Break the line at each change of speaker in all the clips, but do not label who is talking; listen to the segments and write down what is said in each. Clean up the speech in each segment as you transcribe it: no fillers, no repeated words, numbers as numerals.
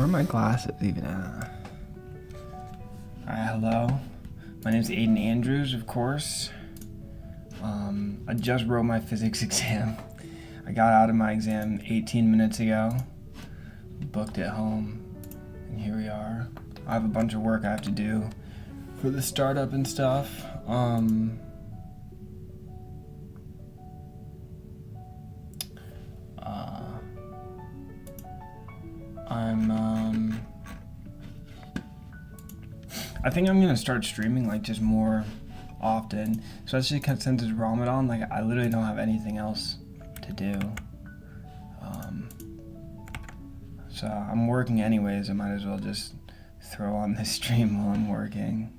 Where are my glasses even at? Alright, hello. My name's Aidan Andrews, of course. I just wrote my physics exam. I got out of my exam 18 minutes ago. Booked it home. And here we are. I have a bunch of work I have to do for the startup and stuff. I think I'm gonna start streaming like just more often, especially since it's Ramadan. Like I literally don't have anything else to do. So I'm working anyways. I might as well just throw on this stream while I'm working,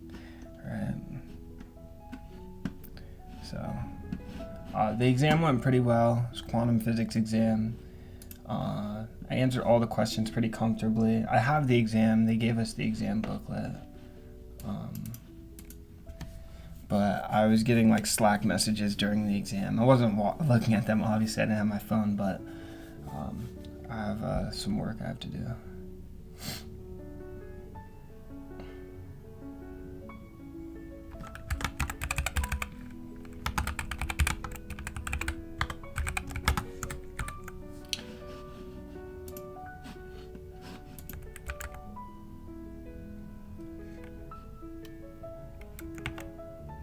right? So the exam went pretty well. It's quantum physics exam. I answered all the questions pretty comfortably. I have the exam. They gave us the exam booklet. But I was getting like Slack messages during the exam. I wasn't looking at them, obviously. I didn't have my phone, but I have some work I have to do.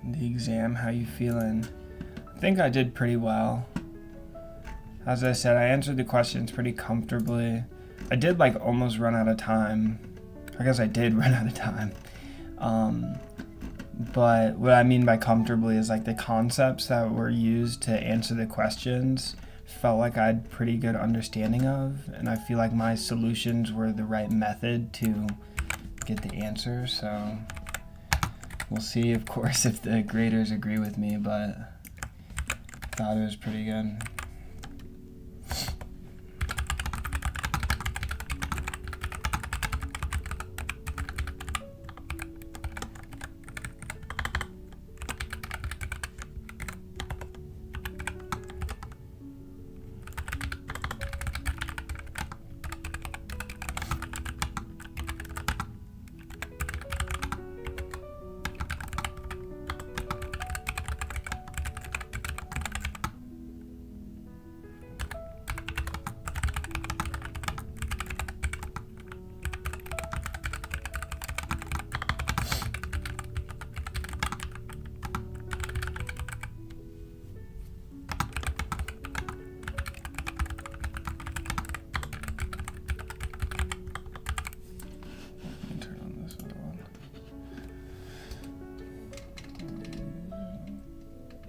The exam, how you feeling? I think I did pretty well. As I said, I answered the questions pretty comfortably. I did like almost run out of time. I guess I did run out of time. But what I mean by comfortably is like the concepts that were used to answer the questions felt like I had pretty good understanding of, and I feel like my solutions were the right method to get the answer. So we'll see, of course, if the graders agree with me, but I thought it was pretty good.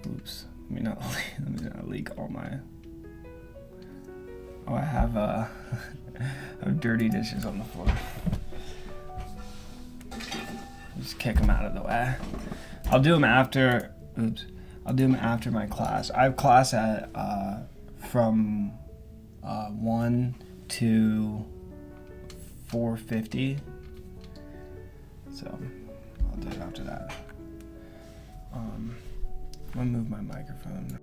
Oops, let me not leak all my... Oh, I have I have dirty dishes on the floor. Just kick them out of the way. I'll do them after, I'll do them after my class. I have class at, from 1 to 4:50. So, I'll do it after that. I'm gonna move my microphone.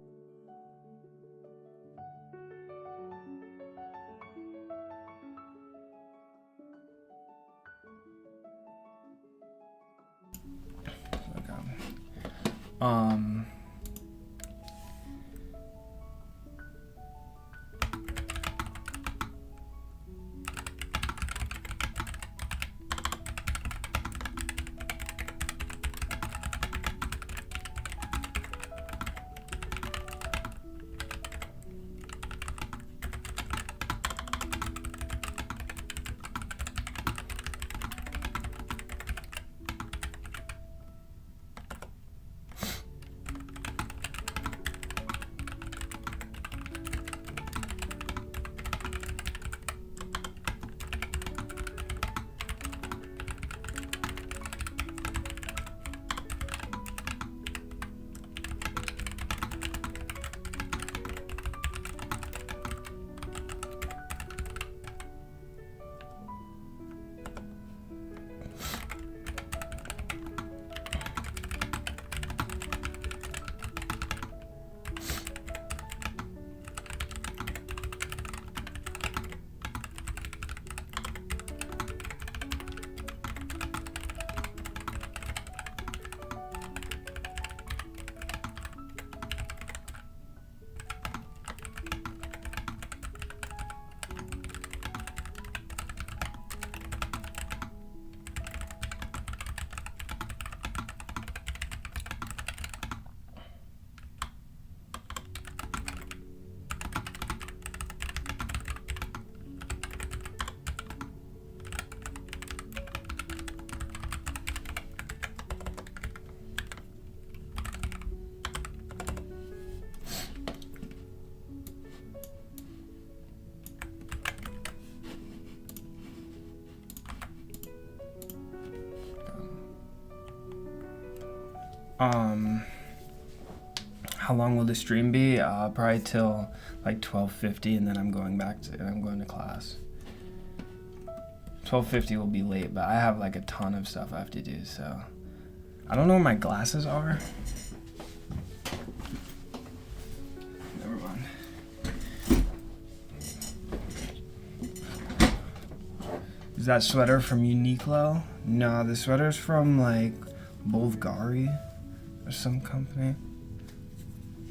How long will the stream be? Probably till like 12:50, and then I'm going to class. 12:50 will be late, but I have like a ton of stuff I have to do, so I don't know where my glasses are. Never mind. Is that sweater from Uniqlo? No, the sweater's from like Bulgari or some company.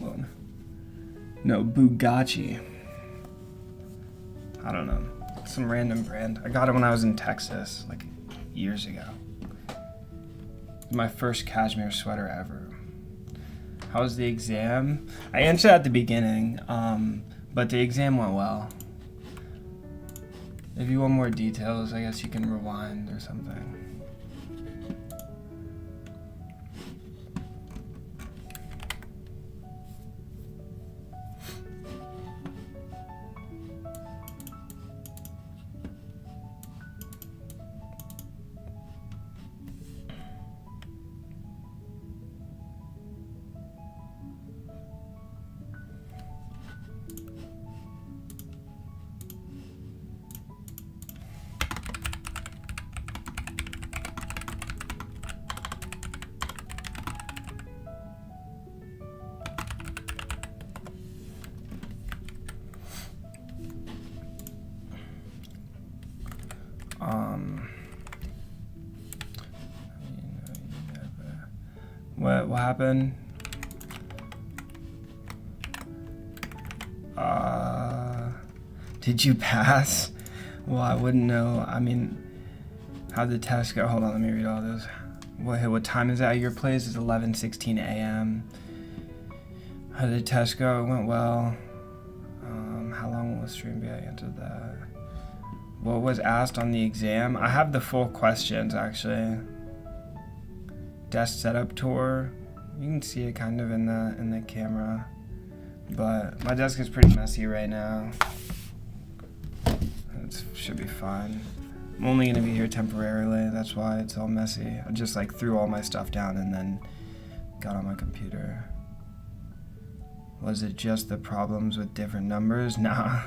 Well, no, Bugatti. I don't know. Some random brand. I got it when I was in Texas, like years ago. My first cashmere sweater ever. How was the exam? I answered at the beginning, but the exam went well. If you want more details, I guess you can rewind or something. What happened? Did you pass? Well, I wouldn't know. I mean, how'd the test go? Hold on, let me read all those. What time is it at your place? It's 11:16 a.m. How did the test go? It went well. How long will the stream be? I answered that. What was asked on the exam? I have the full questions, actually. Desk setup tour. You can see it kind of in the camera, but my desk is pretty messy right now. It should be fine. I'm only gonna be here temporarily. That's why it's all messy. I just like threw all my stuff down and then got on my computer. Was it just the problems with different numbers? Nah.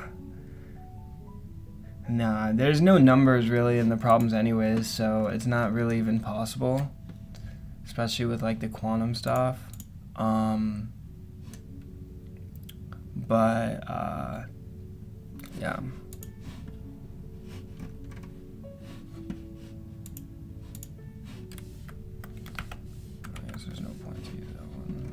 Nah, there's no numbers really in the problems anyways, so it's not really even possible. Especially with like the quantum stuff. Yeah. I guess there's no point to use that one.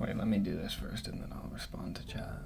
Wait, let me do this first and then I'll respond to chat.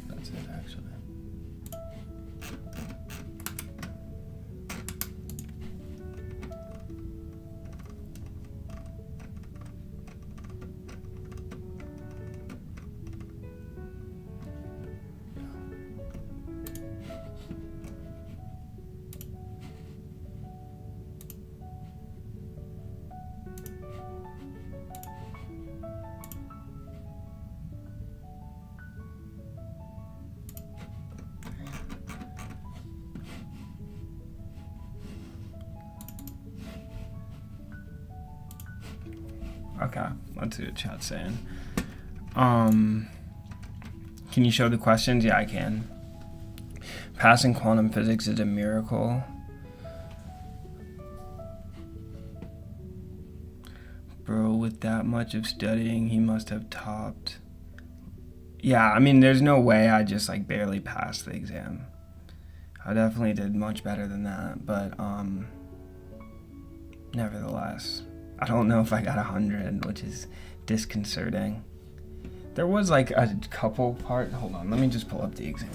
That's it actually. Okay, let's see what chat's saying. Can you show the questions? Yeah, I can. Passing quantum physics is a miracle. Bro, with that much of studying, he must have topped. Yeah, I mean, there's no way I just like barely passed the exam. I definitely did much better than that, but nevertheless, I don't know if I got 100, which is disconcerting. There was like a couple parts. Hold on, let me just pull up the exam.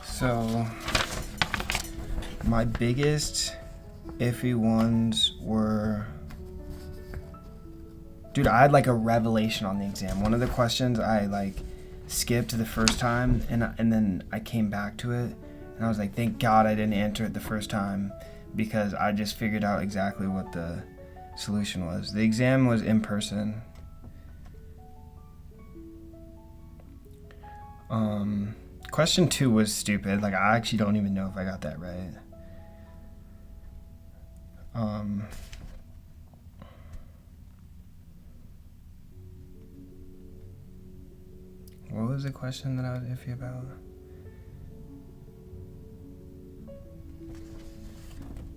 So, my biggest iffy ones were... Dude, I had like a revelation on the exam. One of the questions I like skipped the first time and then I came back to it and I was like, thank God I didn't answer it the first time because I just figured out exactly what the solution was. The exam was in person. Question 2 was stupid. Like, I actually don't even know if I got that right. What was the question that I was iffy about?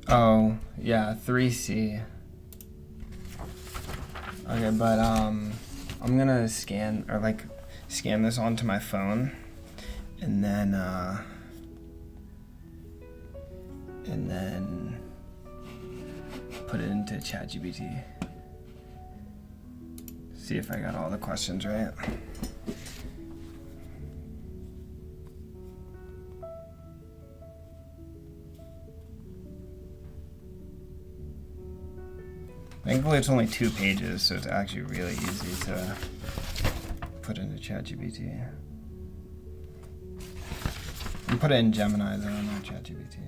Oh, yeah, 3C. Okay, but I'm gonna scan this onto my phone and then put it into ChatGPT. See if I got all the questions right. Thankfully, it's only 2 pages, so it's actually really easy to put into ChatGPT. And put it in Gemini, though, not ChatGPT.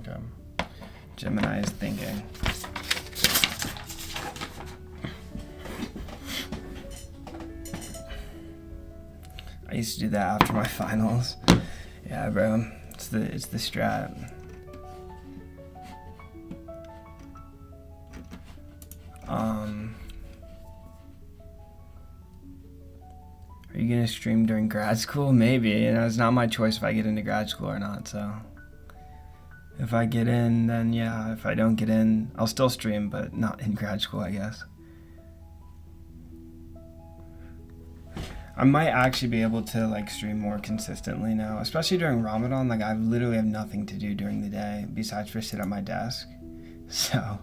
Okay. Gemini is thinking. I used to do that after my finals. Yeah, bro. It's the strat. Are you gonna stream during grad school? Maybe. You know, it's not my choice if I get into grad school or not, so. If I get in, then yeah. If I don't get in, I'll still stream, but not in grad school, I guess. I might actually be able to like stream more consistently now, especially during Ramadan. Like I literally have nothing to do during the day besides for sit at my desk. So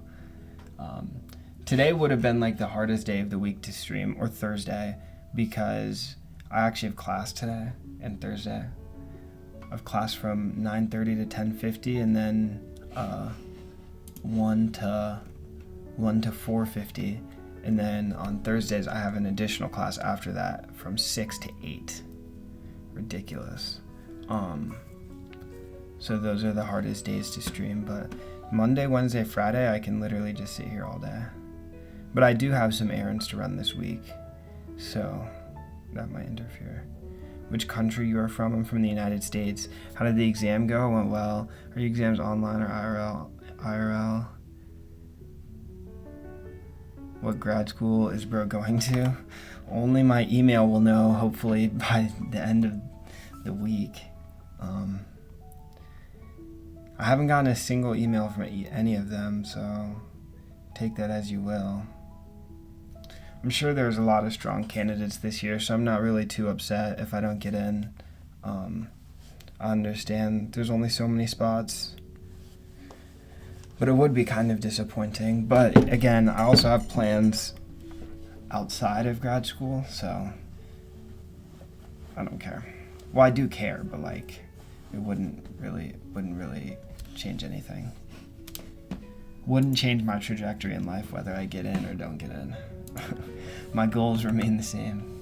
today would have been like the hardest day of the week to stream, or Thursday, because I actually have class today and Thursday. I have class from 9:30 to 10:50, and then 1 to 4:50. And then on Thursdays, I have an additional class after that from 6 to 8. Ridiculous. So those are the hardest days to stream. But Monday, Wednesday, Friday, I can literally just sit here all day. But I do have some errands to run this week, so that might interfere. Which country you are from? I'm from the United States. How did the exam go? It went well. Are your exams online or IRL? IRL. What grad school is bro going to? Only my email will know, hopefully, by the end of the week. I haven't gotten a single email from any of them, so take that as you will. I'm sure there's a lot of strong candidates this year, so I'm not really too upset if I don't get in. I understand there's only so many spots. But it would be kind of disappointing. But again, I also have plans outside of grad school, so I don't care. Well, I do care, but like it wouldn't really change anything. Wouldn't change my trajectory in life whether I get in or don't get in. My goals remain the same.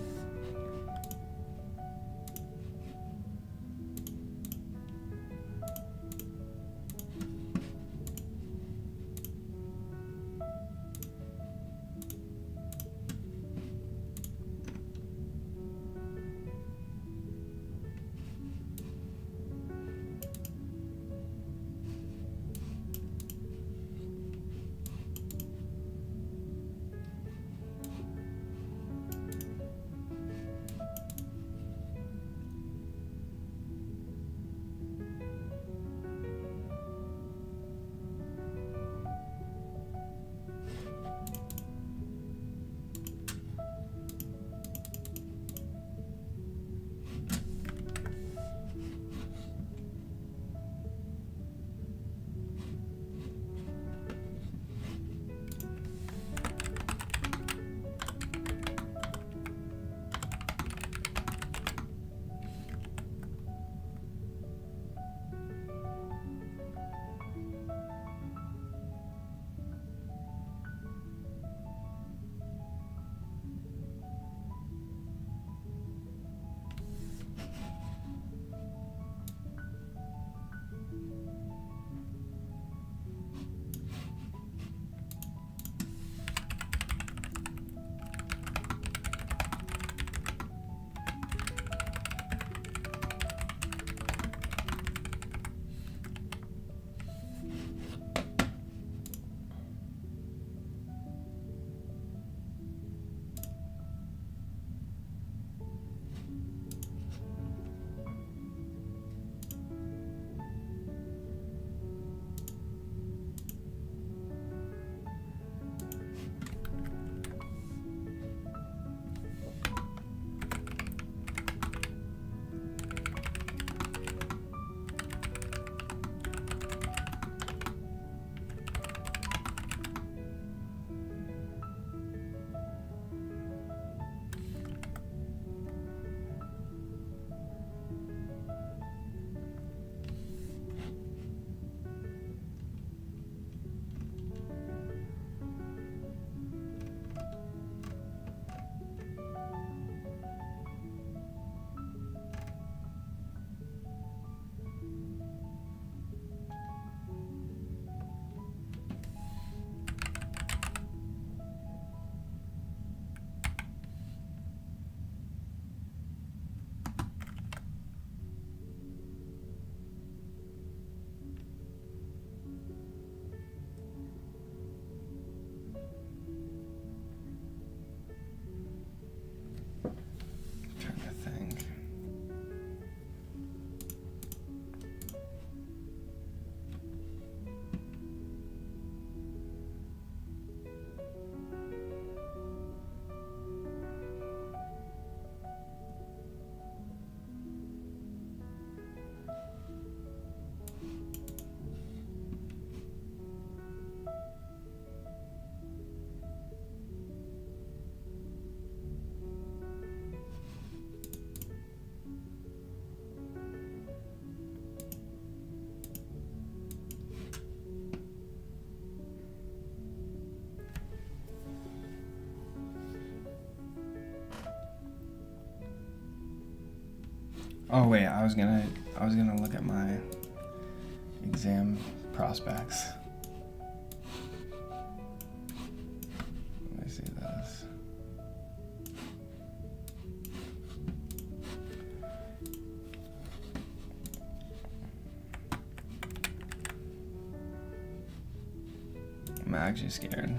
Oh wait, I was gonna look at my exam prospects. Let me see this. I'm actually scared.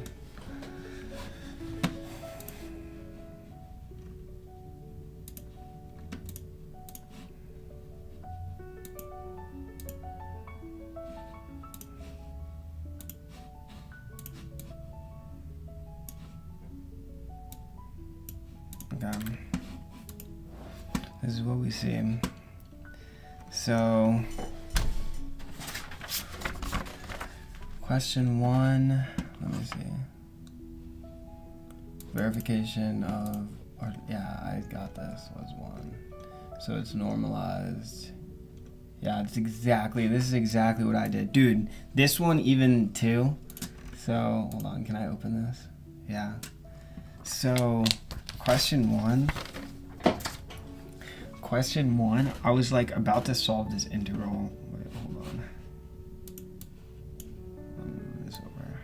Okay. This is what we see. So, question 1, let me see. Verification of, yeah, I got this, was 1. So it's normalized. Yeah, this is exactly what I did. Dude, this one even too. So, hold on, can I open this? Yeah. So, question 1, I was like about to solve this integral. Wait, hold on. Let me move this over.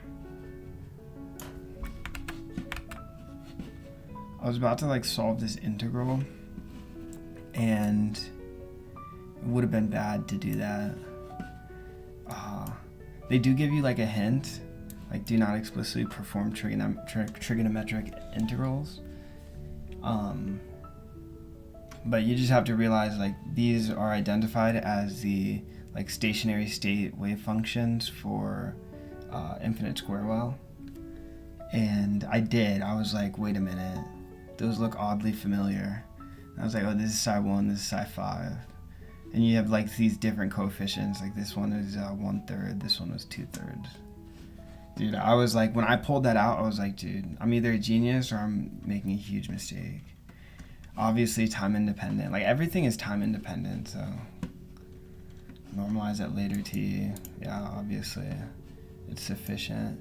I was about to like solve this integral, and it would have been bad to do that. They do give you like a hint, like do not explicitly perform trigonometric integrals. But you just have to realize like these are identified as the like stationary state wave functions for infinite square well. And I was like, wait a minute, those look oddly familiar. And I was like, oh, this is psi 1, this is psi 5. And you have like these different coefficients, like this one is 1/3, this one was 2/3. Dude, I was like, when I pulled that out, I was like, dude, I'm either a genius or I'm making a huge mistake. Obviously time independent, like everything is time independent, so normalize at later t, yeah, obviously it's sufficient.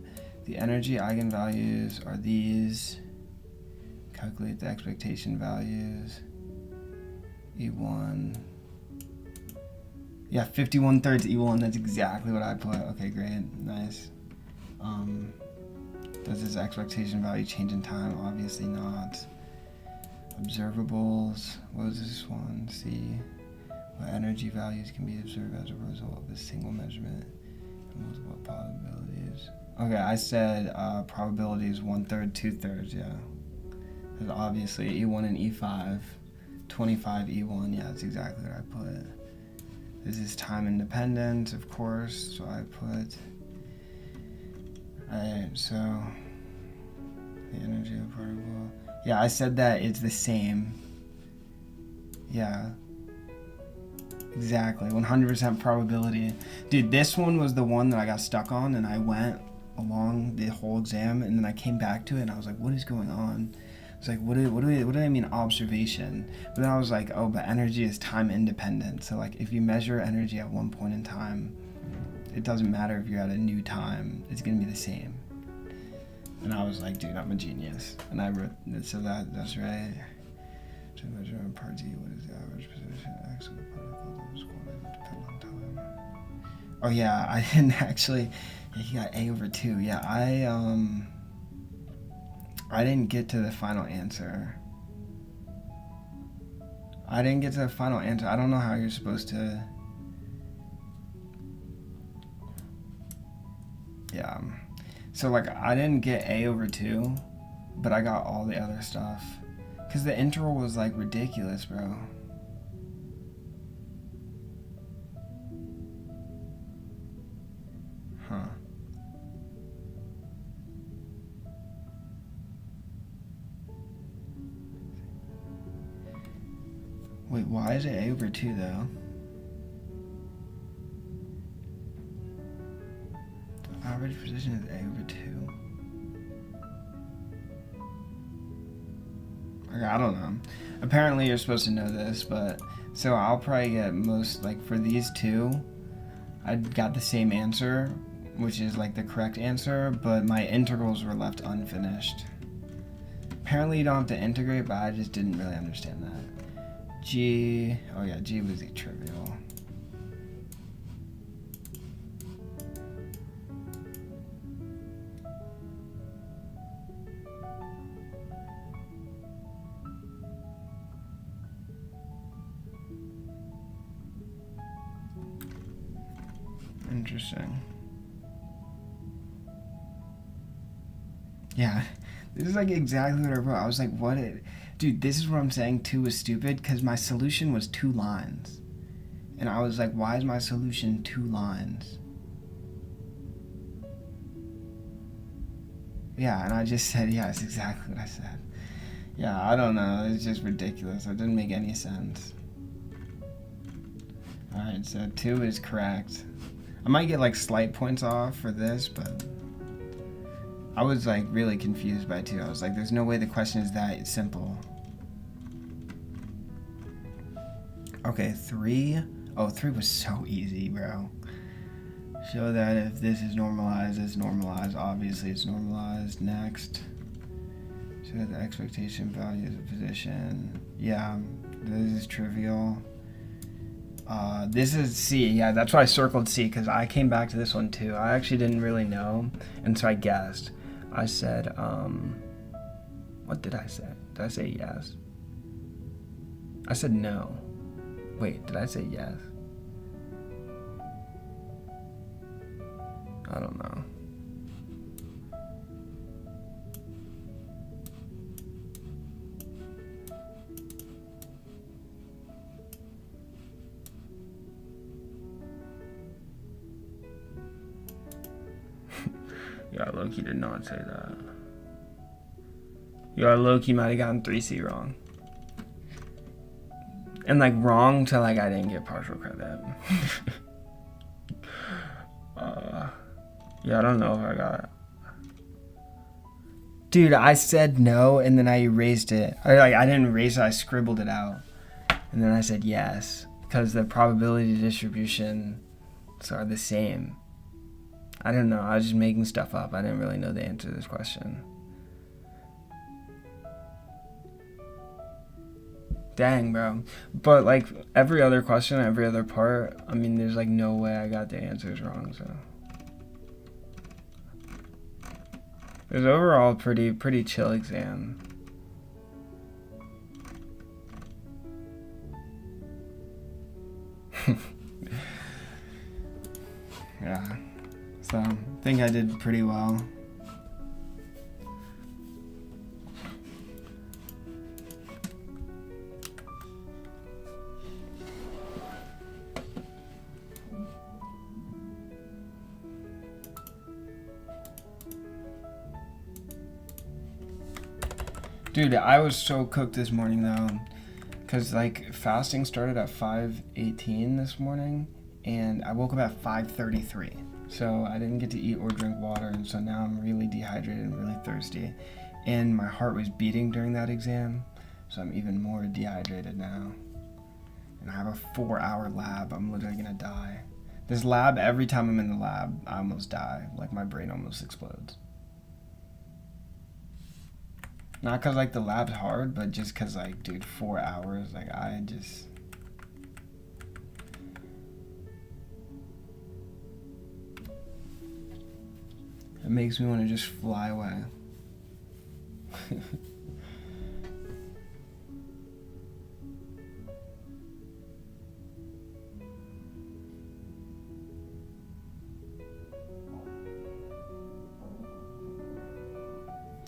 The energy eigenvalues are these. Calculate the expectation values. E1. Yeah, 51/3 E1, that's exactly what I put. Okay, great, nice. Does this expectation value change in time? Obviously not. Observables, what was this one? See, what energy values can be observed as a result of a single measurement and multiple probabilities. Okay, I said probabilities 1/3, 2/3, yeah. Because obviously E1 and E5, 25 E1, yeah, that's exactly what I put. This is time independent, of course, so I put, alright, so the energy of a particle, yeah, I said that it's the same, yeah, exactly, 100% probability. Dude, this one was the one that I got stuck on, and I went along the whole exam, and then I came back to it, and I was like, what is going on? It's like, what do I mean observation? But then I was like, oh, but energy is time independent. So like, if you measure energy at one point in time, it doesn't matter if you're at a new time, it's gonna be the same. And I was like, dude, I'm a genius. And I wrote, so that's right. To measure in part D, what is the average position x of the particle that was quantity depend on time? Oh yeah, I didn't actually, yeah, he got A/2. Yeah, I didn't get to the final answer. I don't know how you're supposed to. Yeah. So like I didn't get A/2, but I got all the other stuff. Cause the integral was like ridiculous, bro. Huh. Wait, why is it A/2 though? The average position is A/2. Okay, I don't know. Apparently you're supposed to know this, but so I'll probably get most, like for these two, I got the same answer, which is like the correct answer, but my integrals were left unfinished. Apparently you don't have to integrate, but I just didn't really understand that. G. Oh yeah, G was trivial. Interesting. Yeah, this is like exactly what I wrote. I was like, what? Dude, this is what I'm saying 2 was stupid because my solution was 2 lines. And I was like, why is my solution 2 lines? Yeah, and I just said, yeah, it's exactly what I said. Yeah, I don't know. It's just ridiculous. It didn't make any sense. Alright, so 2 is correct. I might get like slight points off for this, but I was like really confused by 2. I was like, there's no way the question is that simple. Okay, 3. Oh, 3 was so easy, bro. Show that if this is normalized, it's normalized. Obviously, it's normalized. Next. Show that the expectation value is a position. Yeah, this is trivial. This is C. Yeah, that's why I circled C, because I came back to this one too. I actually didn't really know, and so I guessed. I said, what did I say? Did I say yes? I said no. Wait, did I say yes? I don't know. Yeah, Loki did not say that. Yeah, Loki might have gotten 3C wrong. And like wrong to like I didn't get partial credit. Yeah, I don't know if I got it. Dude, I said no and then I erased it. Or like I didn't erase it, I scribbled it out. And then I said yes. Because the probability distributions are the same. I don't know, I was just making stuff up. I didn't really know the answer to this question. Dang, bro. But like every other question, every other part, I mean, there's like no way I got the answers wrong, so. It was overall pretty chill exam. Yeah. So, I think I did pretty well. Dude, I was so cooked this morning though, because like fasting started at 5:18 this morning, and I woke up at 5:33. So I didn't get to eat or drink water, and so now I'm really dehydrated and really thirsty. And my heart was beating during that exam, so I'm even more dehydrated now. And I have a 4-hour lab. I'm literally gonna die. This lab, every time I'm in the lab, I almost die. Like my brain almost explodes. Not because like the lab's hard, but just because like, dude, 4 hours, like I just... It makes me want to just fly away.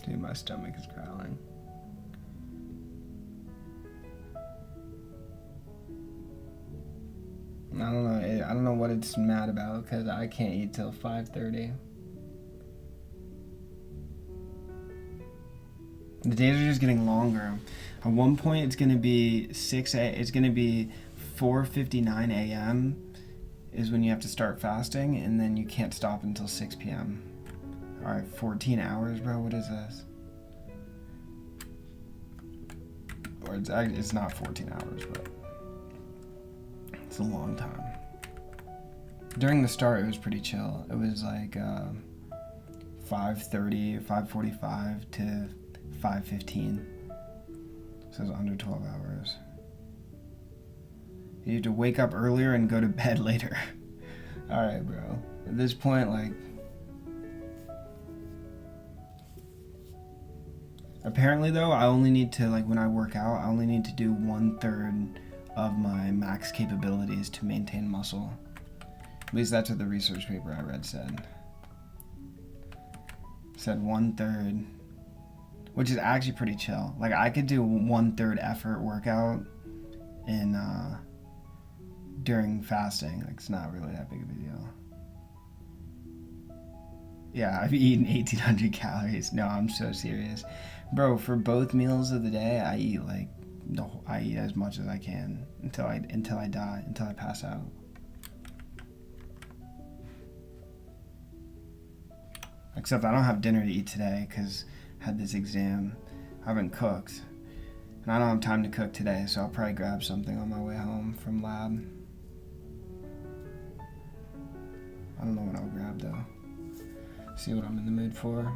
Dude, my stomach is growling. I don't know what it's mad about because I can't eat till 5:30. The days are just getting longer. At one point, it's gonna be 4:59 a.m. is when you have to start fasting, and then you can't stop until 6 p.m. All right, 14 hours, bro. What is this? Or it's not 14 hours, but it's a long time. During the start, it was pretty chill. It was like 5:30, 5:45 to 5:15. So it was under 12 hours. You have to wake up earlier and go to bed later. Alright, bro. At this point, like... Apparently, though, I only need to, like, when I work out, I only need to do 1/3 of my max capabilities to maintain muscle. At least that's what the research paper I read said. It said 1/3, which is actually pretty chill. Like, I could do 1/3 effort workout in, during fasting. Like, it's not really that big of a deal. Yeah, I've eaten 1,800 calories. No, I'm so serious. Bro, for both meals of the day, I eat like, no, I eat as much as I can until I die, until I pass out. Except I don't have dinner to eat today because I had this exam. I haven't cooked. And I don't have time to cook today, so I'll probably grab something on my way home from lab. I don't know what I'll grab though. See what I'm in the mood for.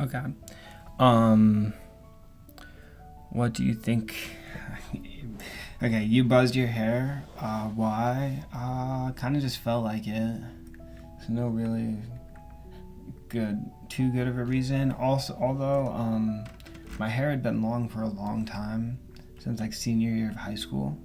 Okay. Um, what do you think? Okay, you buzzed your hair. Why? Kind of just felt like it. There's no really too good of a reason. Also, although my hair had been long for a long time, since like senior year of high school.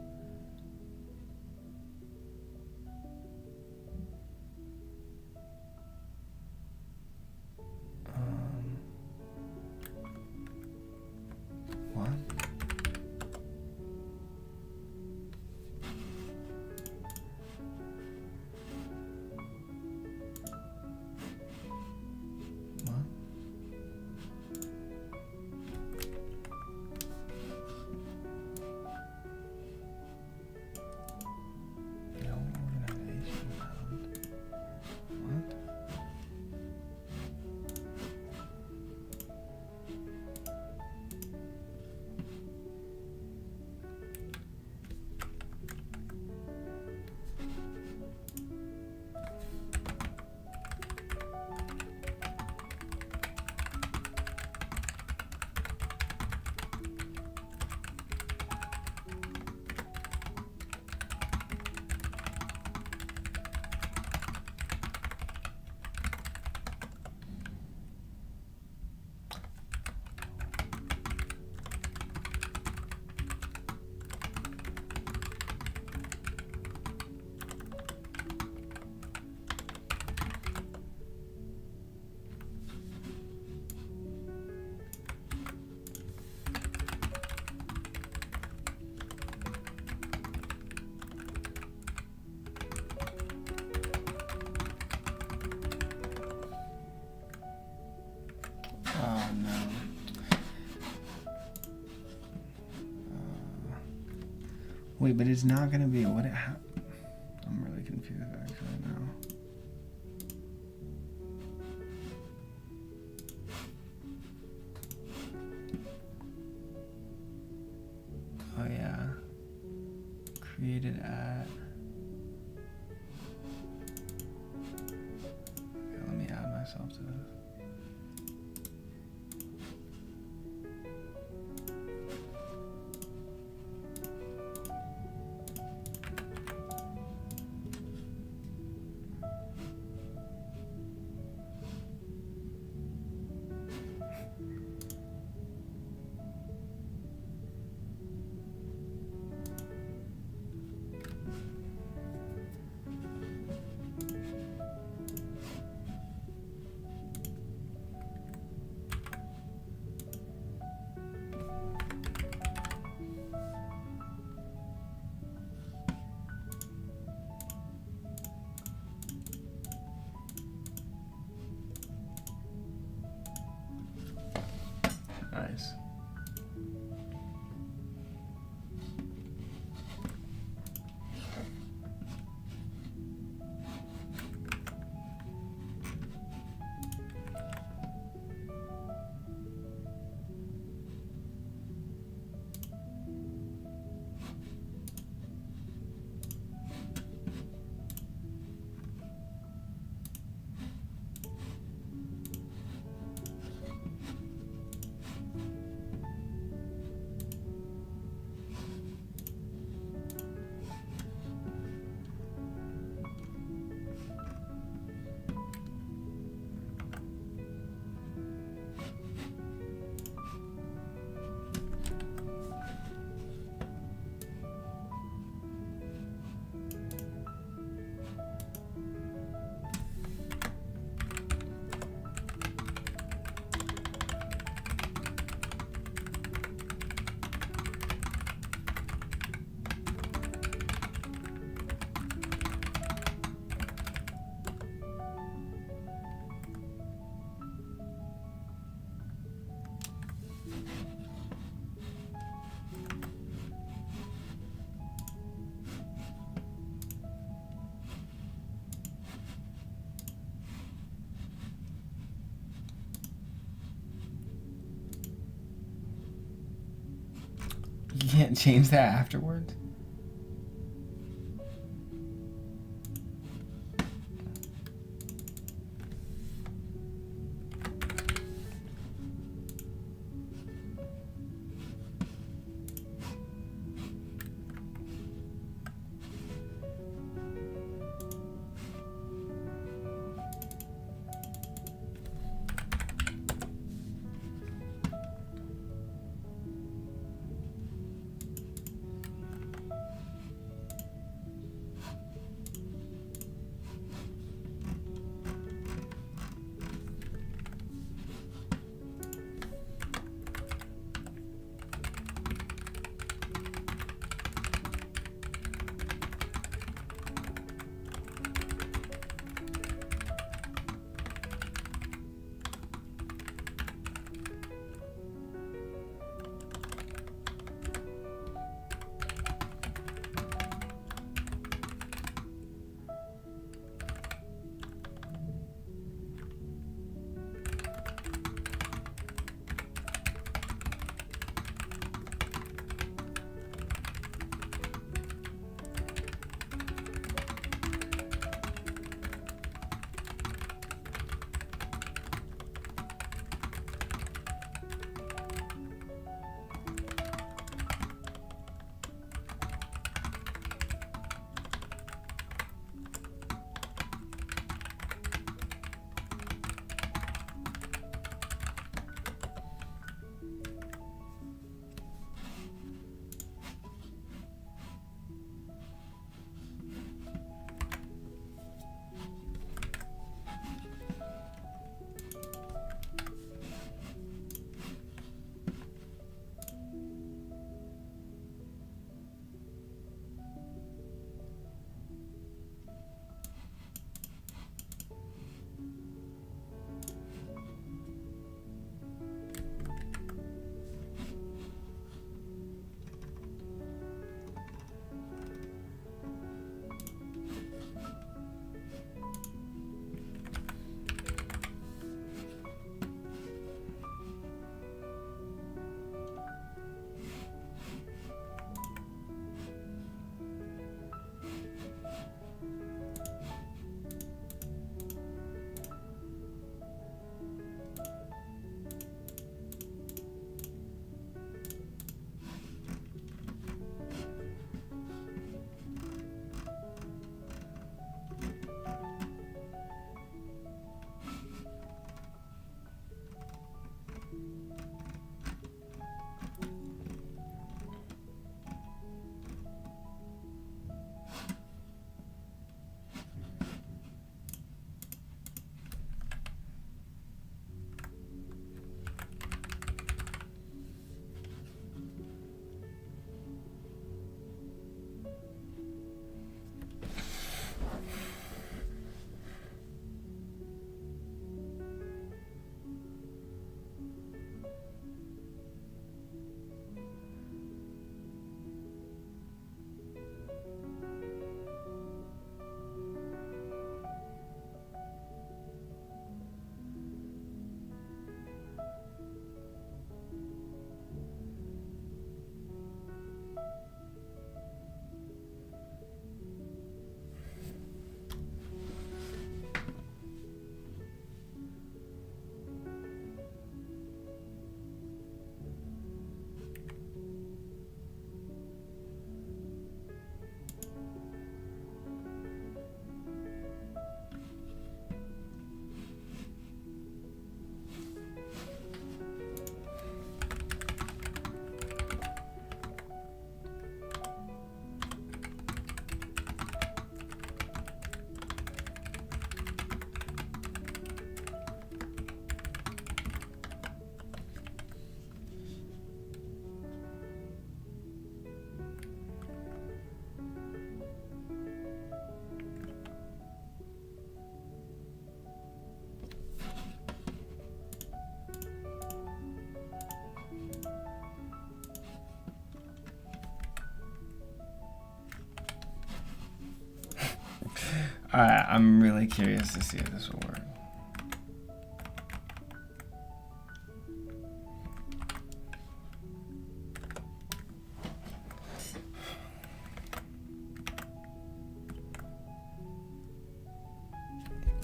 What? Oh no. Wait, but it's not gonna be what it. I'm really confused actually now. Oh yeah. Created at. Okay, let me add myself to this. Nice. You can't change that afterwards? I'm really curious to see if this will work.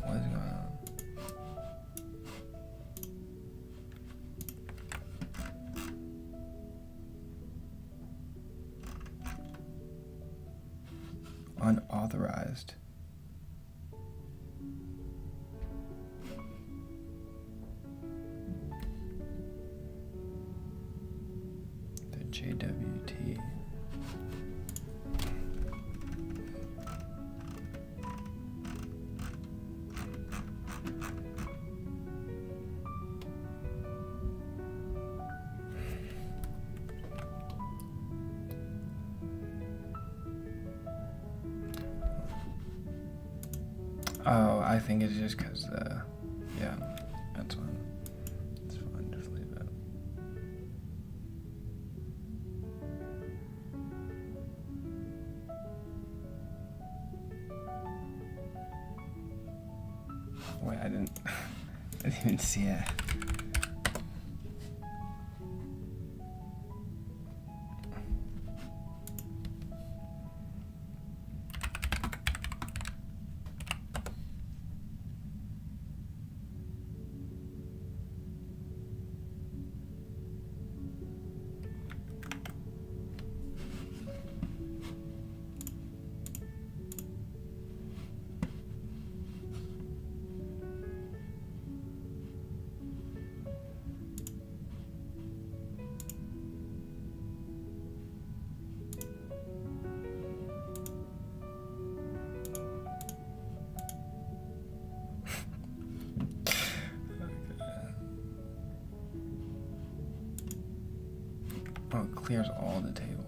What is going on? Unauthorized. The JWT. Oh, I think it's just because yeah, that's fine. It's fine, just leave it. Wait, I didn't even see it. Oh, it clears all the tables.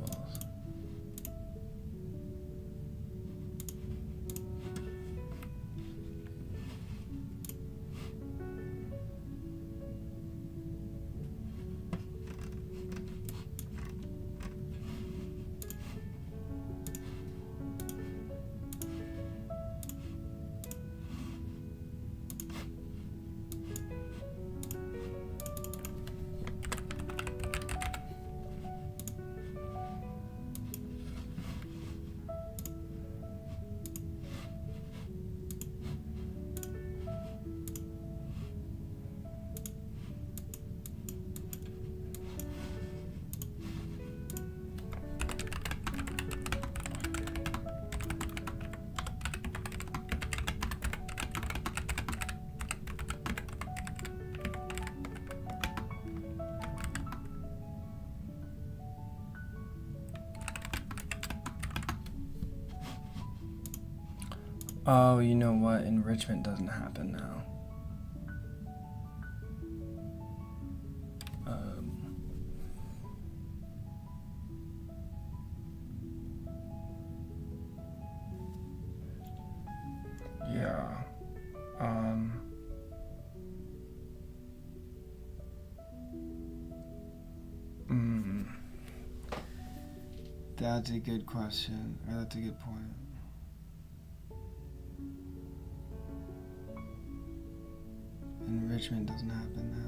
Oh, you know what? Enrichment doesn't happen now. Yeah. That's a good question, or that's a good point. Enrichment doesn't happen now.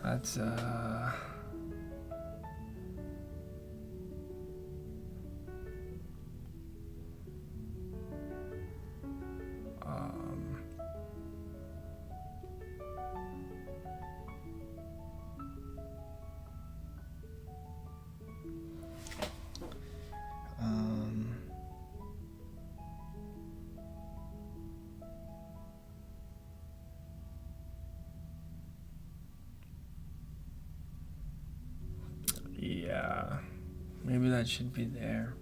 That's yeah. Maybe that should be there.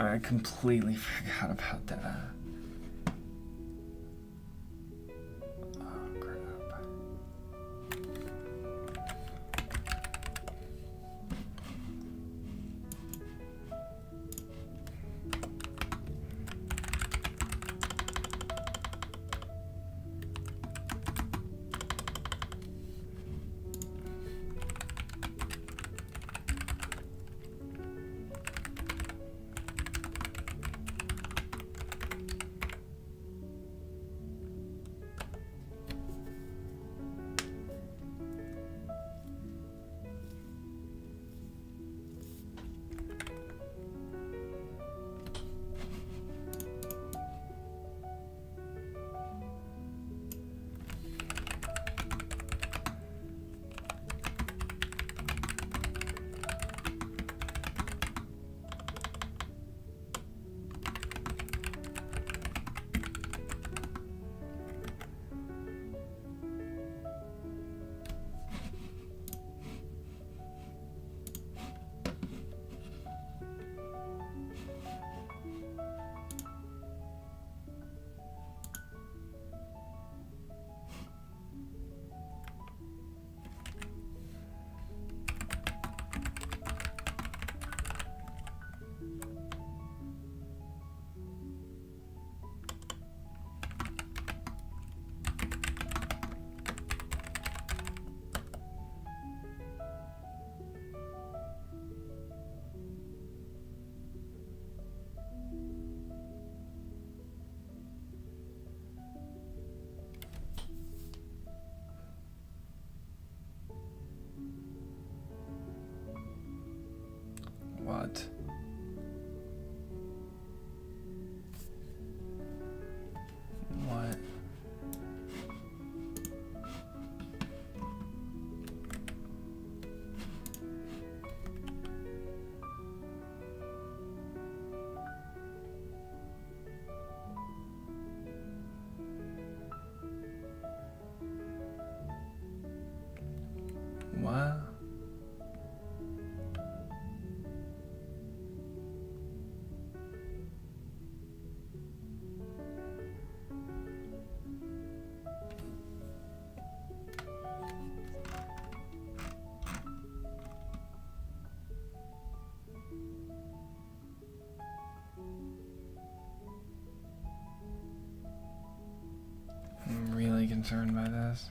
I completely forgot about that. Oh, crap. What? What? What? I'm really concerned by this.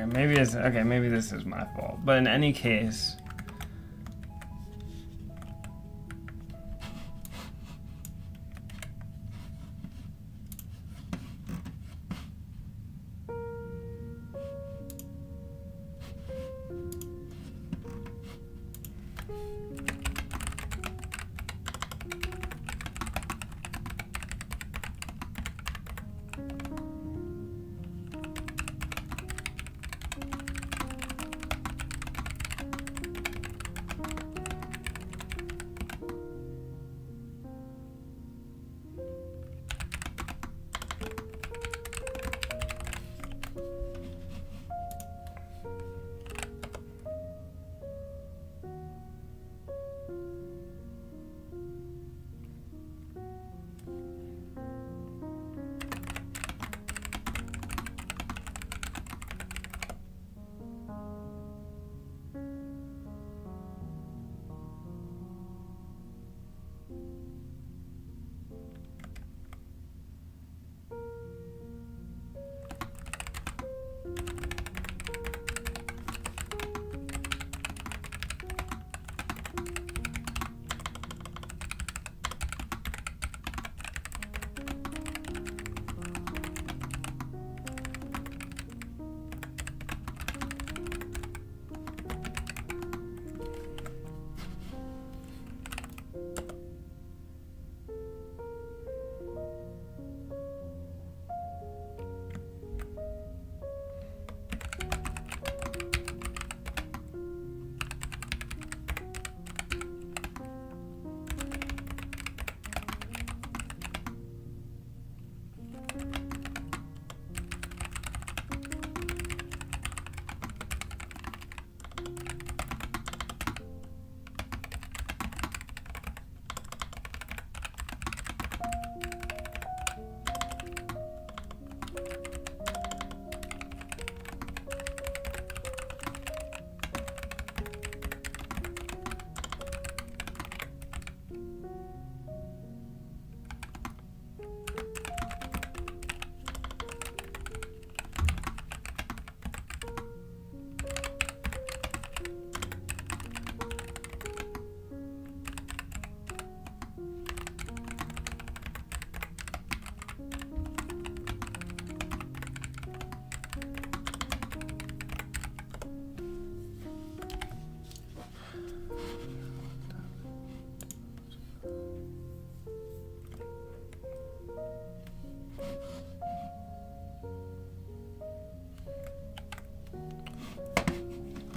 maybe this is my fault. But in any case,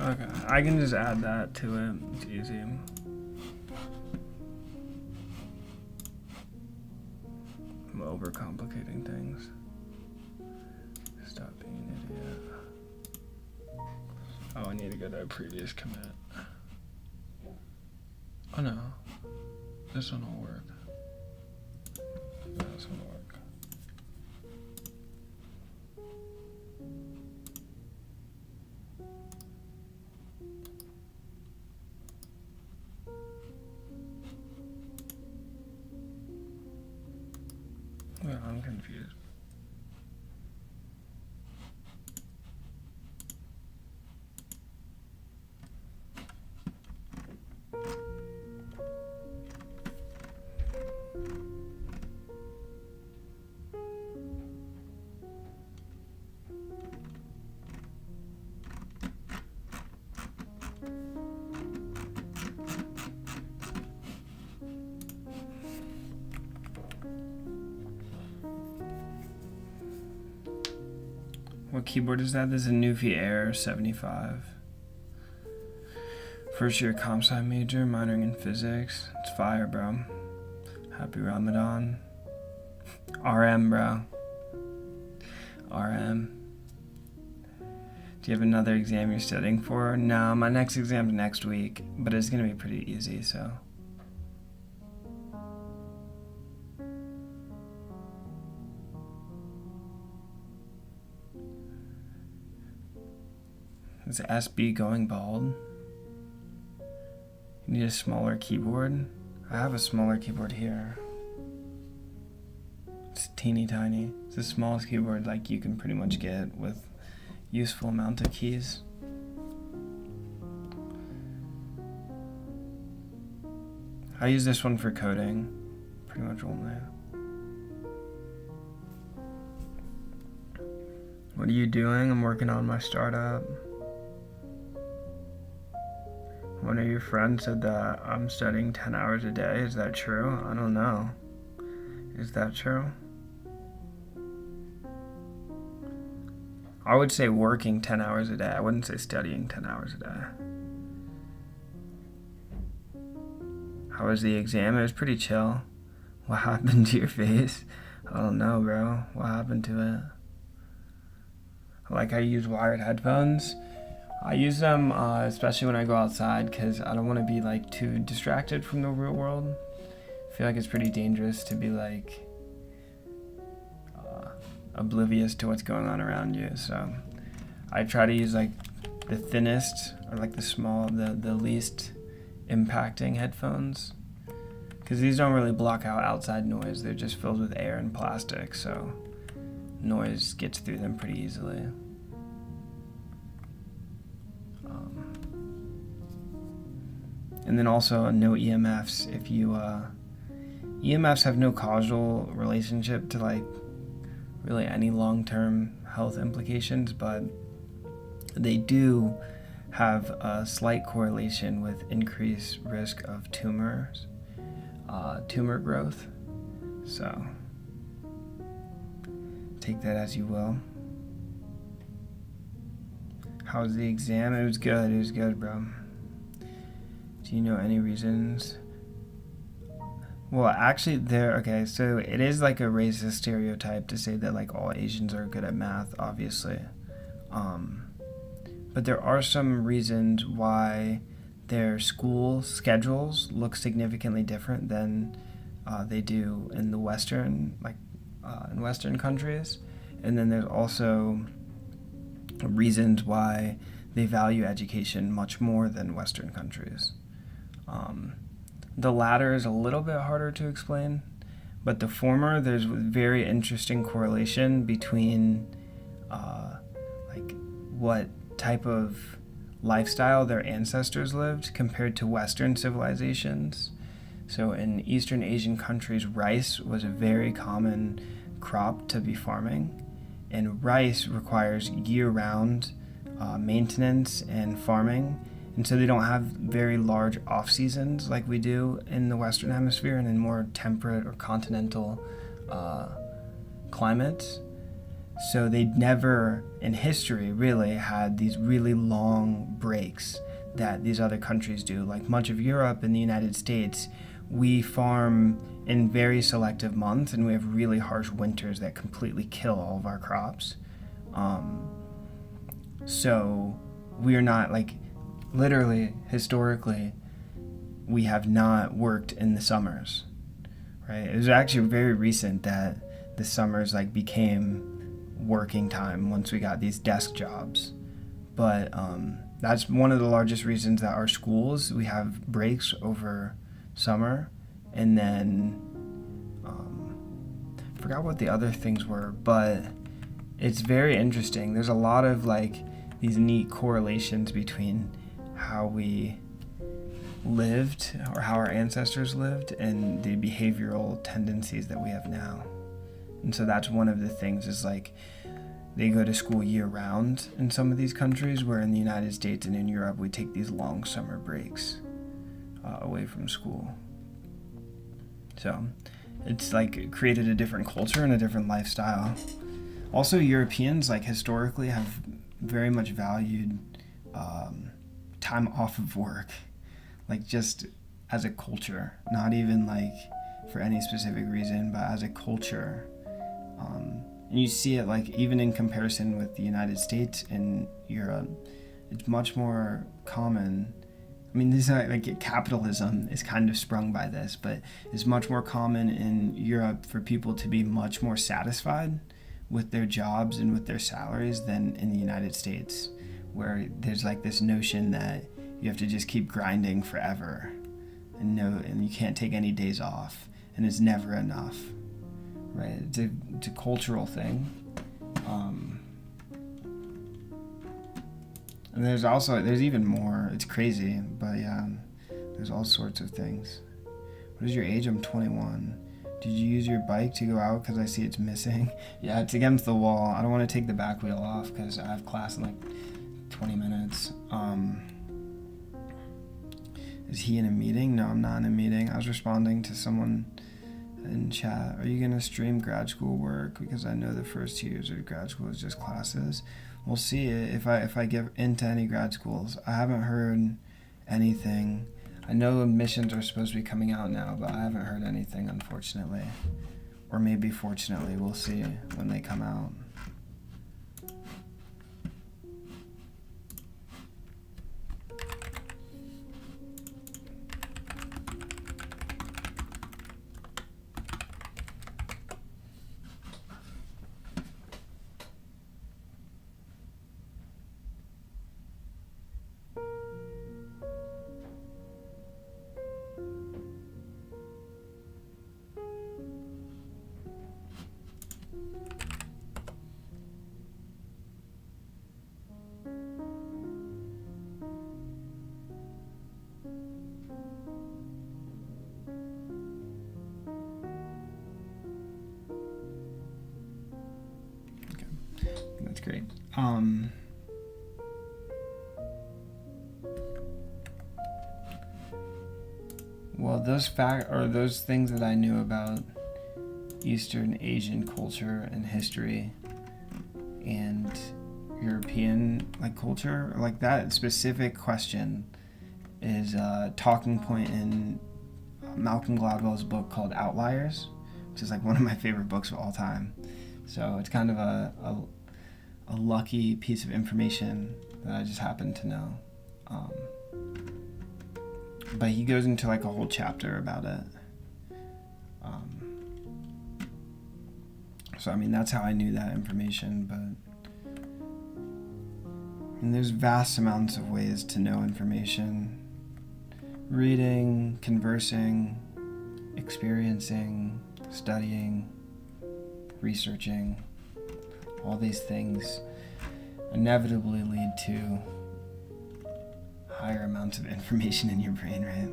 okay, I can just add that to it. It's easy. I'm overcomplicating things. Stop being an idiot. Oh, I need to go to a previous commit. Oh no, this one will work. No, this one will work. Well, I'm confused. What keyboard is that? This is a Newfie Air 75. First year comp sci major, minoring in physics. It's fire, bro. Happy Ramadan. RM, bro. RM. Do you have another exam you're studying for? No, my next exam's next week, but it's gonna be pretty easy, so. Is SB going bald? You need a smaller keyboard? I have a smaller keyboard here. It's teeny tiny. It's the smallest keyboard like you can pretty much get with useful amount of keys. I use this one for coding, pretty much only. What are you doing? I'm working on my startup. One of your friends said that I'm studying 10 hours a day. Is that true? I don't know. Is that true? I would say working 10 hours a day. I wouldn't say studying 10 hours a day. How was the exam? It was pretty chill. What happened to your face? I don't know, bro. What happened to it? I like how you use wired headphones. I use them especially when I go outside because I don't want to be like too distracted from the real world. I feel like it's pretty dangerous to be like oblivious to what's going on around you. So I try to use like the thinnest or like the least impacting headphones because these don't really block out outside noise. They're just filled with air and plastic, so noise gets through them pretty easily. And then also no EMFs. If you EMFs have no causal relationship to like really any long-term health implications, but they do have a slight correlation with increased risk of tumor growth. So take that as you will. How was the exam? It was good, bro. Do you know any reasons? Well, actually, okay, so it is like a racist stereotype to say that like all Asians are good at math, obviously. But there are some reasons why their school schedules look significantly different than they do in the Western, in Western countries. And then there's also reasons why they value education much more than Western countries. The latter is a little bit harder to explain, but the former, there's a very interesting correlation between like what type of lifestyle their ancestors lived compared to Western civilizations. So in Eastern Asian countries, rice was a very common crop to be farming, and rice requires year-round maintenance and farming. And so they don't have very large off seasons like we do in the Western Hemisphere and in more temperate or continental climates. So they never in history really had these really long breaks that these other countries do. Like much of Europe and the United States, we farm in very selective months and we have really harsh winters that completely kill all of our crops. So we're not like, literally, historically, we have not worked in the summers, right? It was actually very recent that the summers like became working time once we got these desk jobs. But that's one of the largest reasons that our schools, we have breaks over summer. And then I forgot what the other things were, but it's very interesting. There's a lot of like these neat correlations between how we lived or how our ancestors lived and the behavioral tendencies that we have now. And so that's one of the things is like they go to school year round in some of these countries, where in the United States and in Europe we take these long summer breaks away from school. So it's like created a different culture and a different lifestyle. Also, Europeans like historically have very much valued time off of work, like just as a culture, not even like for any specific reason, but as a culture. And you see it like even in comparison with the United States and Europe, it's much more common. I mean, this is like capitalism is kind of sprung by this, but it's much more common in Europe for people to be much more satisfied with their jobs and with their salaries than in the United States, where there's like this notion that you have to just keep grinding forever and you can't take any days off and it's never enough, right? It's a cultural thing. And there's even more. It's crazy, but yeah, there's all sorts of things. What is your age? I'm 21. Did you use your bike to go out? Because I see it's missing. Yeah, it's against the wall. I don't want to take the back wheel off because I have class in like 20 minutes. Is he in a meeting? No, I'm not in a meeting. I was responding to someone in chat. Are you going to stream grad school work? Because I know the first 2 years of grad school is just classes. We'll see if I get into any grad schools. I haven't heard anything. I know admissions are supposed to be coming out now, but I haven't heard anything, unfortunately. Or maybe fortunately, we'll see when they come out. That's great. Well, those things that I knew about Eastern Asian culture and history and European culture, like that specific question is a talking point in Malcolm Gladwell's book called Outliers, which is like one of my favorite books of all time. So it's kind of a lucky piece of information that I just happened to know. But he goes into like a whole chapter about it. So I mean, that's how I knew that information, but and there's vast amounts of ways to know information. Reading, conversing, experiencing, studying, researching, all these things inevitably lead to higher amounts of information in your brain, right?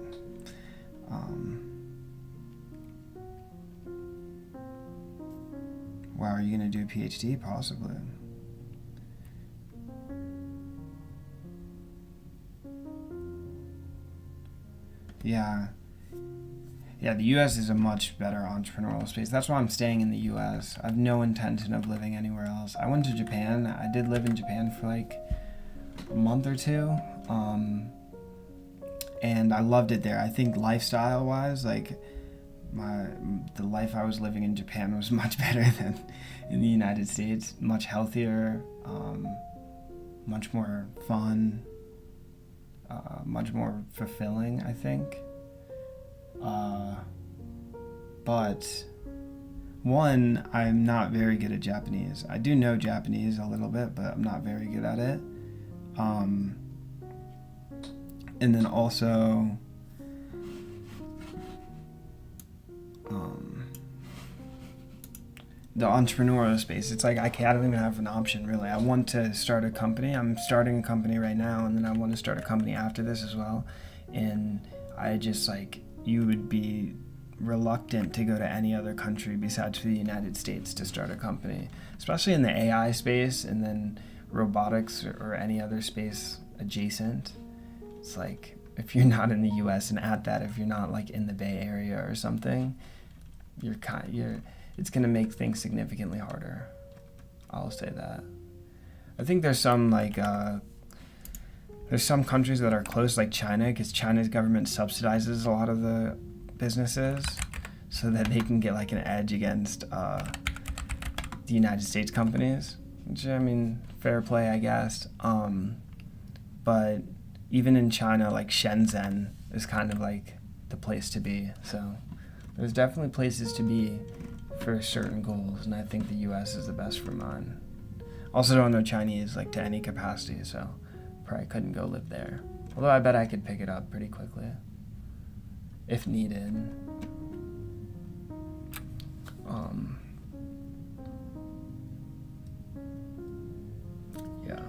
Wow, are you going to do a PhD? Possibly. Yeah, the U.S. is a much better entrepreneurial space. That's why I'm staying in the U.S. I have no intention of living anywhere else. I went to Japan. I did live in Japan for like a month or two, and I loved it there. I think lifestyle-wise, the life I was living in Japan was much better than in the United States. Much healthier, much more fun, much more fulfilling, I think. But one, I'm not very good at Japanese. I do know Japanese a little bit, but I'm not very good at it. And then also, the entrepreneurial space. It's like I don't even have an option, really. I want to start a company. I'm starting a company right now, and then I want to start a company after this as well. And I just you would be reluctant to go to any other country besides the United States to start a company, especially in the AI space and then robotics or any other space adjacent. It's like if you're not in the US and at that, if you're not in the Bay Area or something, it's going to make things significantly harder. I'll say that. I think there's some there's some countries that are close, like China, because China's government subsidizes a lot of the businesses so that they can get an edge against the United States companies, which, I mean, fair play, I guess. But even in China, Shenzhen is kind of the place to be. So there's definitely places to be for certain goals, and I think the U.S. is the best for mine. Also don't know Chinese to any capacity, so probably couldn't go live there. Although I bet I could pick it up pretty quickly if needed. Yeah.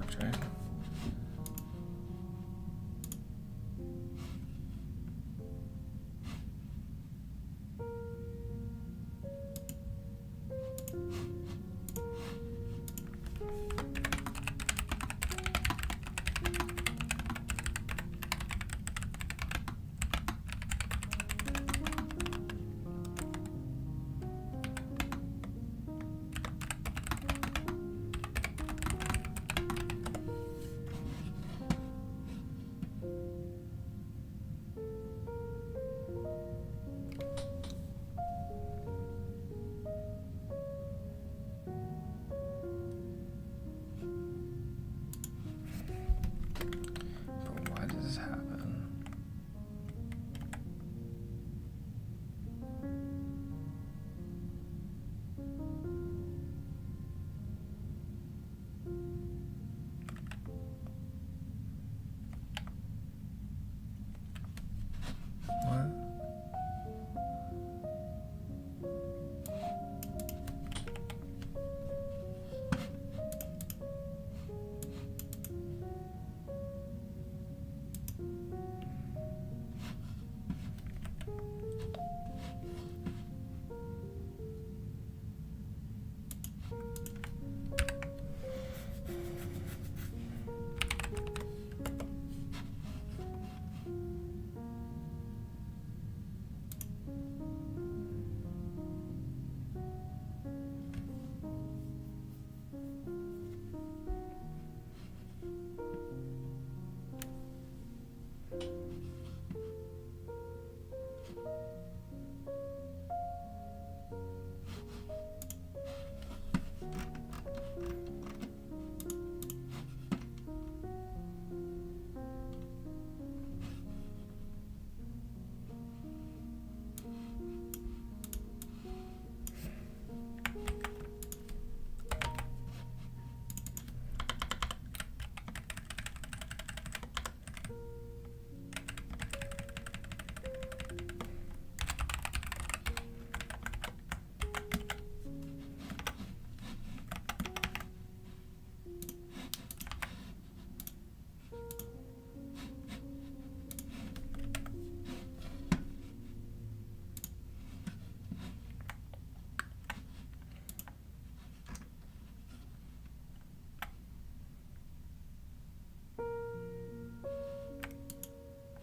much, right? But why does this happen? What?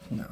No.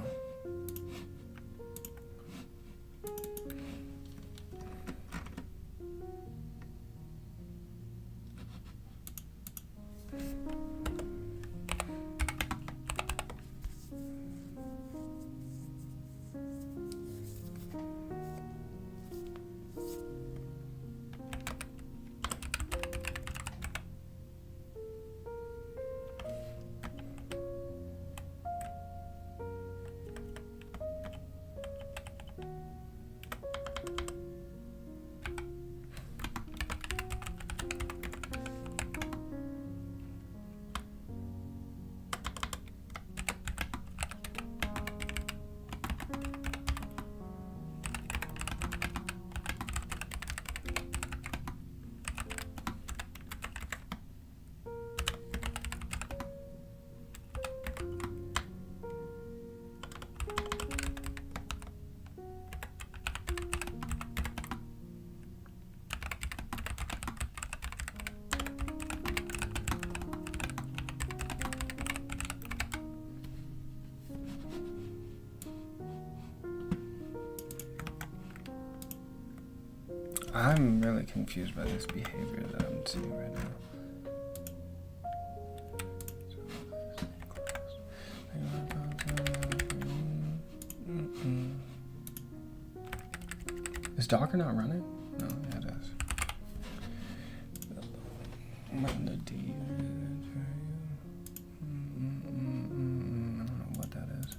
I'm really confused by this behavior that I'm seeing right now. Is Docker not running? No, yeah, it is. Run the D. I don't know what that is.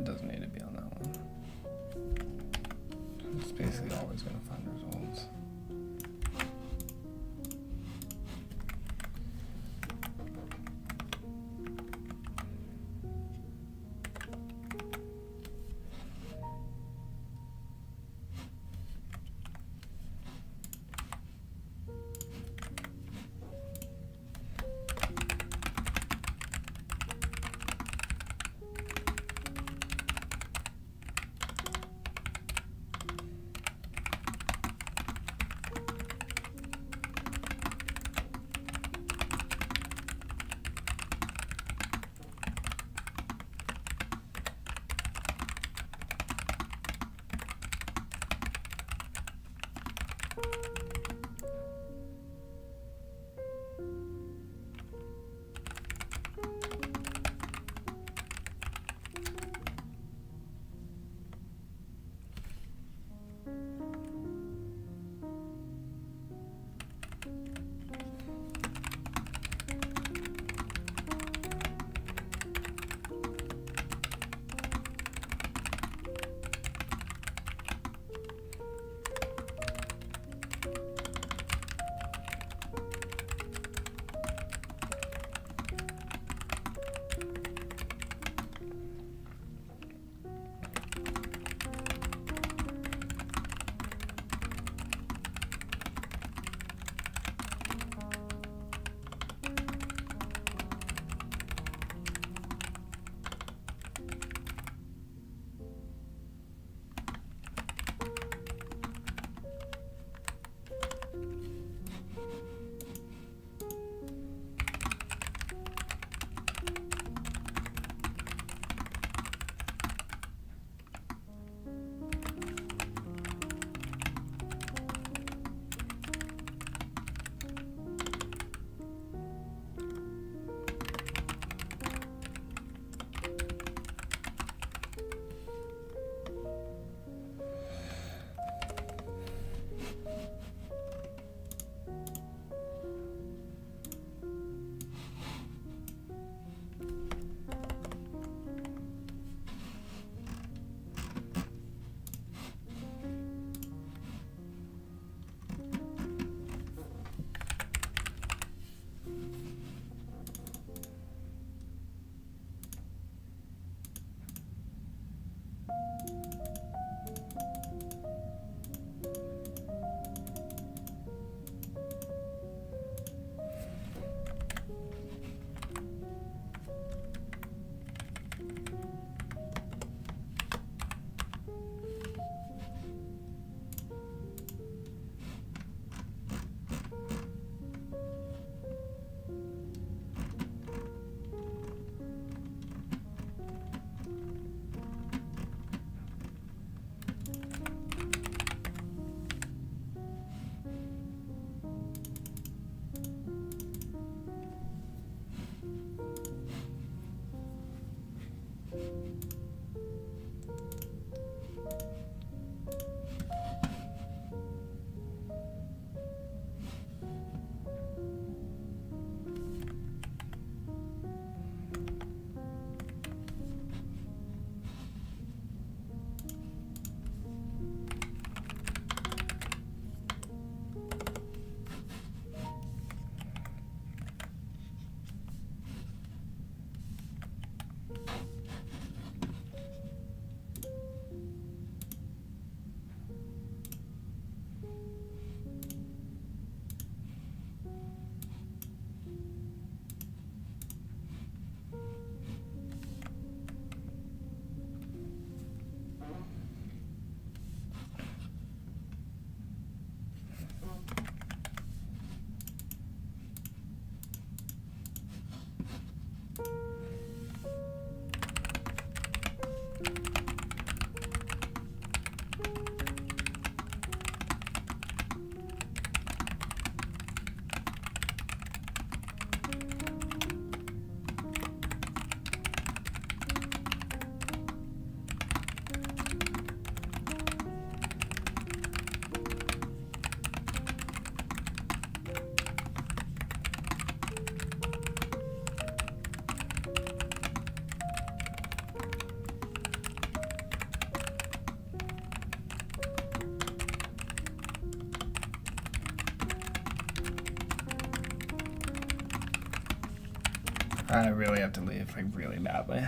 It doesn't need to be on that one. It's basically always going to find results. I really have to leave, like really badly.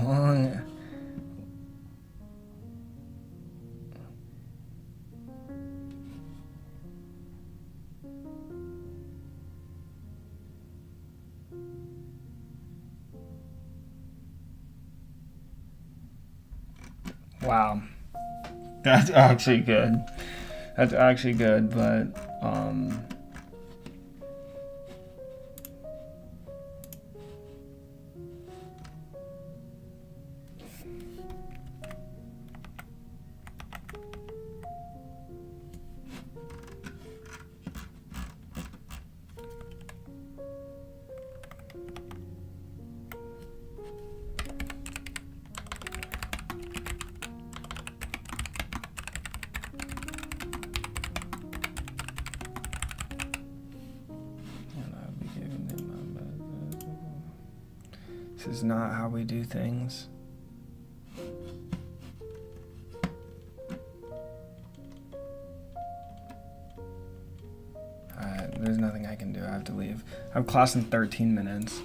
Long. Wow. That's actually good. That's actually good, but this is not how we do things. There's nothing I can do. I have to leave. I have class in 13 minutes.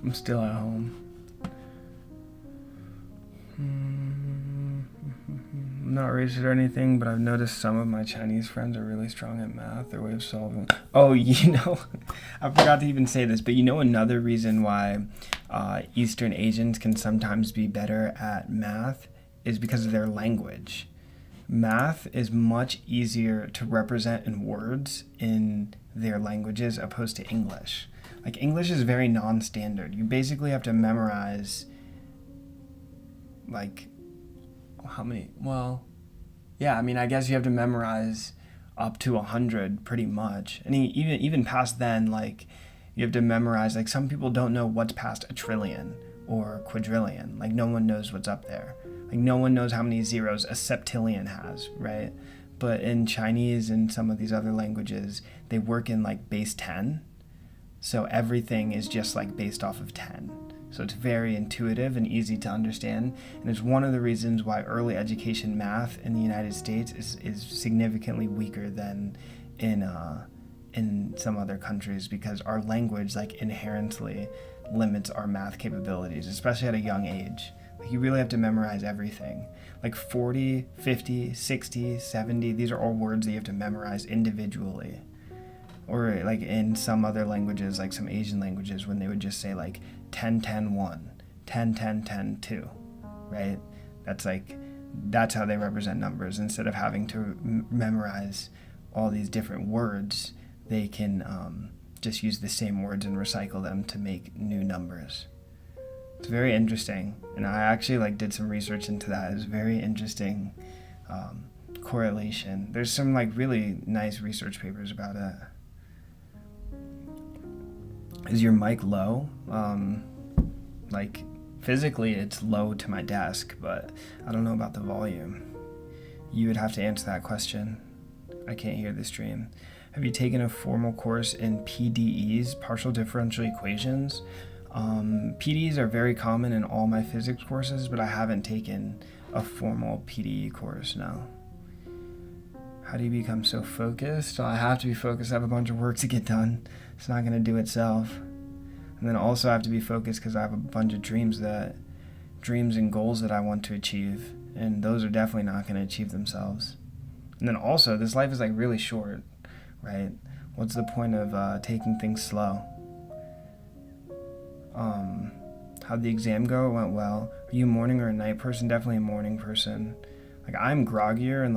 I'm still at home. I'm not racist or anything, but I've noticed some of my Chinese friends are really strong at math. Their way of solving. Oh, I forgot to even say this, but another reason why Eastern Asians can sometimes be better at math is because of their language. Math is much easier to represent in words in their languages opposed to English. Like, English is very non-standard. You basically have to memorize, like, how many? Well, yeah, I guess you have to memorize up to 100 pretty much. And even past then, like, you have to memorize, like, some people don't know what's past a trillion or quadrillion. Like, no one knows what's up there. Like, no one knows how many zeros a septillion has, right? But in Chinese and some of these other languages, they work in, like, base 10. So everything is just, like, based off of 10. So it's very intuitive and easy to understand. And it's one of the reasons why early education math in the United States is significantly weaker than in some other countries, because our language, like, inherently limits our math capabilities, especially at a young age. Like, you really have to memorize everything. Like 40, 50, 60, 70, these are all words that you have to memorize individually. Or like in some other languages, like some Asian languages, when they would just say like 10, 10, 1, 10, 10, 10, 2, right? That's how they represent numbers. Instead of having to memorize all these different words, they can just use the same words and recycle them to make new numbers. It's very interesting, and I actually did some research into that. It's very interesting correlation. There's some really nice research papers about it. Is your mic low? Physically it's low to my desk, but I don't know about the volume. You would have to answer that question. I can't hear the stream. Have you taken a formal course in PDEs, partial differential equations? PDEs are very common in all my physics courses, but I haven't taken a formal PDE course, no. How do you become so focused? Well, I have to be focused. I have a bunch of work to get done. It's not going to do itself. And then also I have to be focused because I have a bunch of dreams and goals that I want to achieve, and those are definitely not going to achieve themselves. And then also, this life is really short, right? What's the point of taking things slow? How'd the exam go? It went well. Are you a morning or a night person? Definitely a morning person. I'm groggier and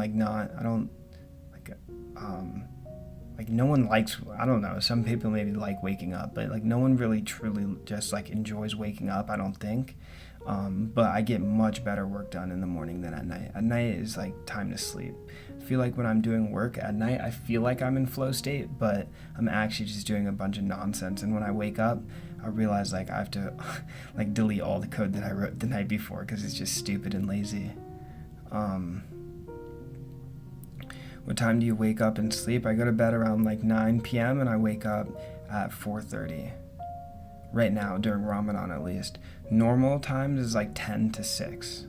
Like no one likes, I don't know, some people maybe like waking up, but like no one really truly just like enjoys waking up, I don't think. But I get much better work done in the morning than at night. At night is like time to sleep. I feel like when I'm doing work at night, I feel like I'm in flow state, but I'm actually just doing a bunch of nonsense. And when I wake up, I realize like I have to like delete all the code that I wrote the night before because it's just stupid and lazy. What time do you wake up and sleep? I go to bed around like 9 p.m. and I wake up at 4:30. Right now, during Ramadan at least. Normal times is like 10 to 6.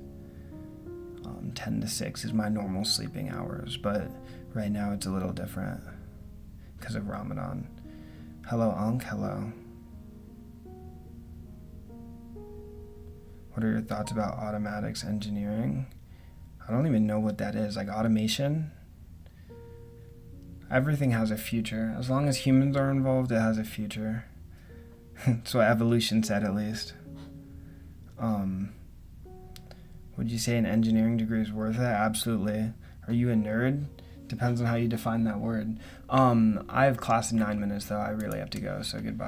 10 to 6 is my normal sleeping hours, but right now it's a little different because of Ramadan. Hello, Unc. Hello. What are your thoughts about automatics engineering? I don't even know what that is. Like automation? Everything has a future. As long as humans are involved, it has a future. That's what evolution said, at least. Would you say an engineering degree is worth it? Absolutely. Are you a nerd? Depends on how you define that word. I have class in 9 minutes, though. I really have to go, so goodbye.